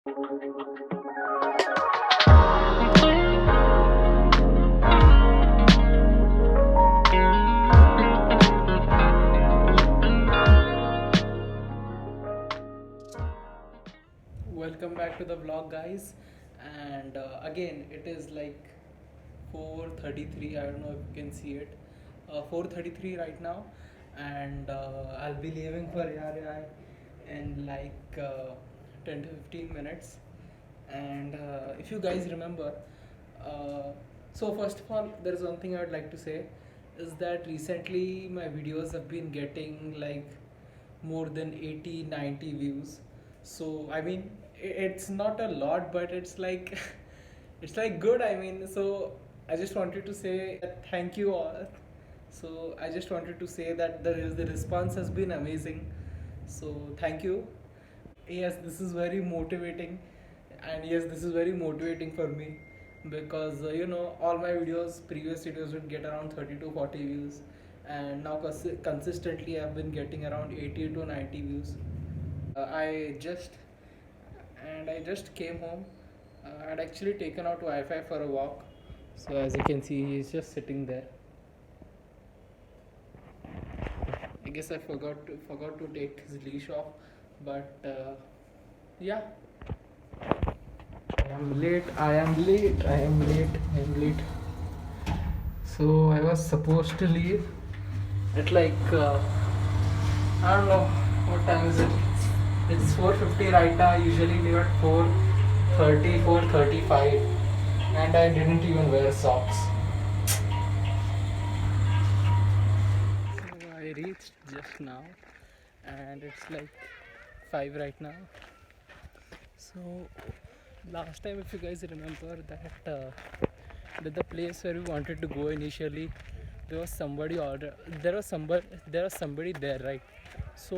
Welcome back to the vlog, guys. And again, it is like 4:33. I don't know if you can see it. 4:33 right now, and I'll be leaving for Yari in like 10 to 15 minutes. And if you guys remember, uh, so first of all, there is one thing I would like to say is that recently my videos have been getting like more than 80-90 views. So I mean, it's not a lot, but it's like it's like good. I mean, so I just wanted to say that thank you all. So I just wanted to say that the response has been amazing. So thank you. Yes, this is very motivating, and yes, this is very motivating for me because all my videos, previous videos would get around 30 to 40 views, and now consistently I've been getting around 80 to 90 views. I just came home. I'd actually taken out Wi-Fi for a walk. So as you can see, he's just sitting there. I guess I forgot to take his leash off, but yeah. I am late. So I was supposed to leave at like I don't know what time is it. It's 4:50 right now. I usually leave at 4:30, 4:35, and I didn't even wear socks. So I reached just now, and it's like 5 right now. So last time, if you guys remember that the place where we wanted to go initially, there was somebody there, right? So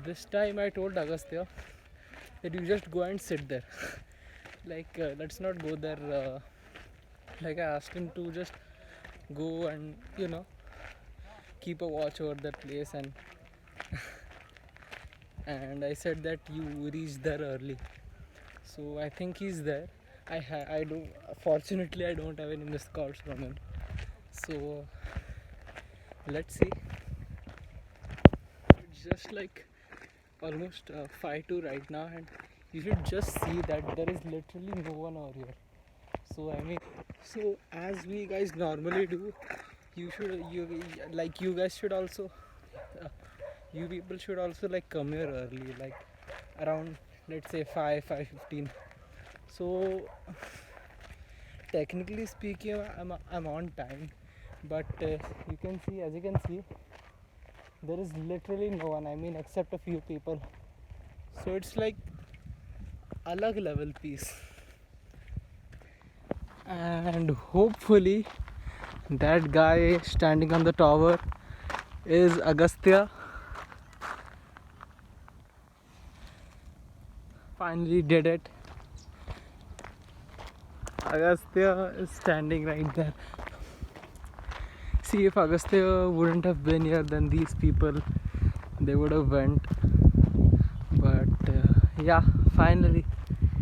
this time I told Agastya that you just go and sit there. Like let's not go there. Like I asked him to just go and keep a watch over that place, and I said that you reach there early. So I think he's there. I do. Fortunately, I don't have any missed calls from him. So let's see. It's just like almost 5:02 right now, and you should just see that there is literally no one over here. So I mean, so as we guys normally do, you guys should also, you people should also like come here early, like around, let's say 5:15. So technically speaking, I'm on time, but as you can see, there is literally no one. I mean, except a few people. So it's like alag level piece, and hopefully that guy standing on the tower is Agastya. Finally did it. Agastya is standing right there. See, if Agastya wouldn't have been here, then these people, they would have went. But yeah, finally,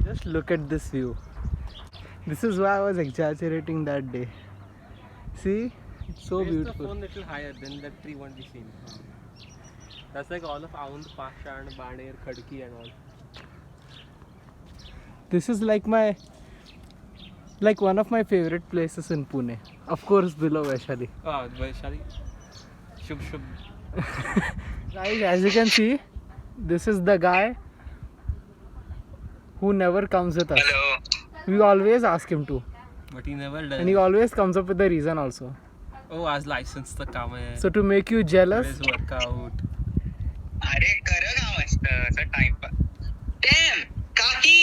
just look at this view. This is why I was exaggerating that day. See, it's so beautiful. The phone little higher, then that tree won't be seen. That's like all of Aund, Pashan, Baner, Khadki and all. This is like one of my favorite places in Pune. Of course, below Vaishali. Ah, Vaishali. Shubh. Guys, as you can see, this is the guy who never comes with us. Hello. We always ask him to. But he never does. And he always comes up with a reason also. Oh, as license the काम है. So to make you jealous. His workout. अरे करो ना मस्त असं time पर. Damn, काकी.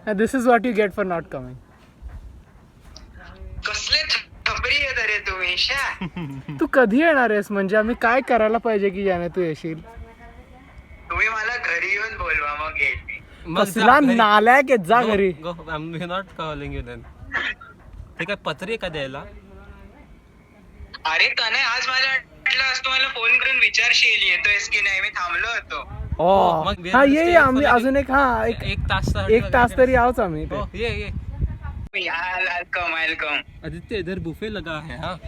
And this is what you get for not coming. कसले थपरी आहेत रे तुम्ही शा. तू कधी येणार आहेस? म्हणजे आम्ही काय करायला पाहिजे की ज्याने तू येशील? तुम्ही मला घरी येऊन बोलवा मग येईल मी. कसला नालायक आहे, जा घरी. I'm not calling you then. ते काय पत्रे का द्यायला? अरे कने आज मला वाटलं आज तुम्हाला फोन करून विचारशील येतोयस की नाही, मी थांबलो होतो. मग we are हा gonna ये stay ये for आम्ही like अजून एक हा एक तास एक तास तरी आहोच आम्ही इथे. हो ये I'll come. आदित्य इधर बुफे लगा है हाँ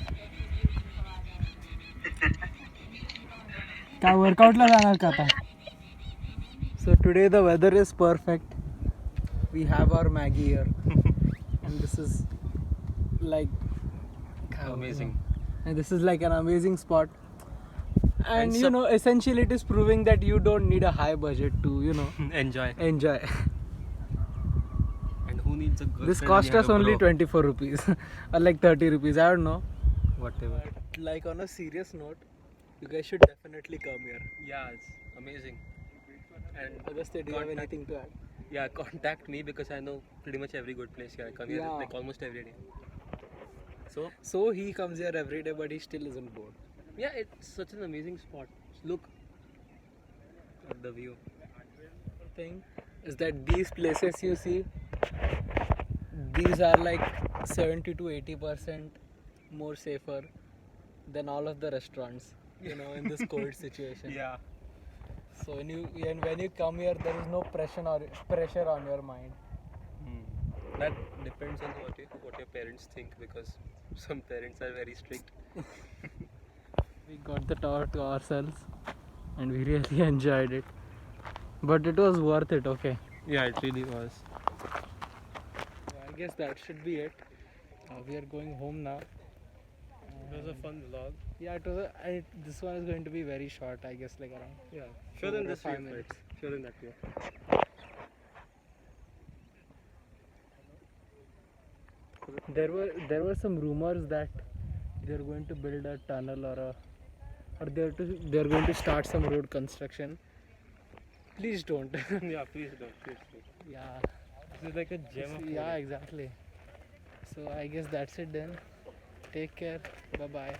काय वर्कआउटला जाणार का आता? So today the weather is perfect. We have our Maggie here, and this is like amazing. And this is like an amazing spot. And And you know, essentially it is proving that you don't need a high budget to, you know, Enjoy. enjoy. And who needs a girlfriend This when cost you have us a only bro? 24 rupees or like 30 rupees, I don't know. Whatever. Like on a serious note, you guys should definitely come here. Yeah, it's amazing. And Agastya, do you have Contact- anything to add? yeah, contact me because I know pretty much every good place here. I come here Yeah. like almost every day. So So he comes here every day, but he still isn't bored. yeah, it's such an amazing spot. Look at the view. Thing is that these places you see, these are like 70 to 80% more safer than all of the restaurants, you know, in this COVID situation. Yeah. So when you come here, there is no pressure on your mind. That depends on what your parents think because some parents are very strict. We got the tower to ourselves, and we really enjoyed it. But it was worth it. Okay. Yeah, it really was. So I guess that should be it. We are going home now. It was a fun vlog. Yeah, it was. This one is going to be very short. I guess like around. Yeah. Sure 4 in or this 5 view, minutes. right? Sure in that view. There were some rumors that they're going to build a tunnel or they're going to start some road construction. Please don't. Yeah, please don't. Please don't. Yeah. This is like a gem of Yeah, exactly. So I guess that's it then. Take care. Bye bye.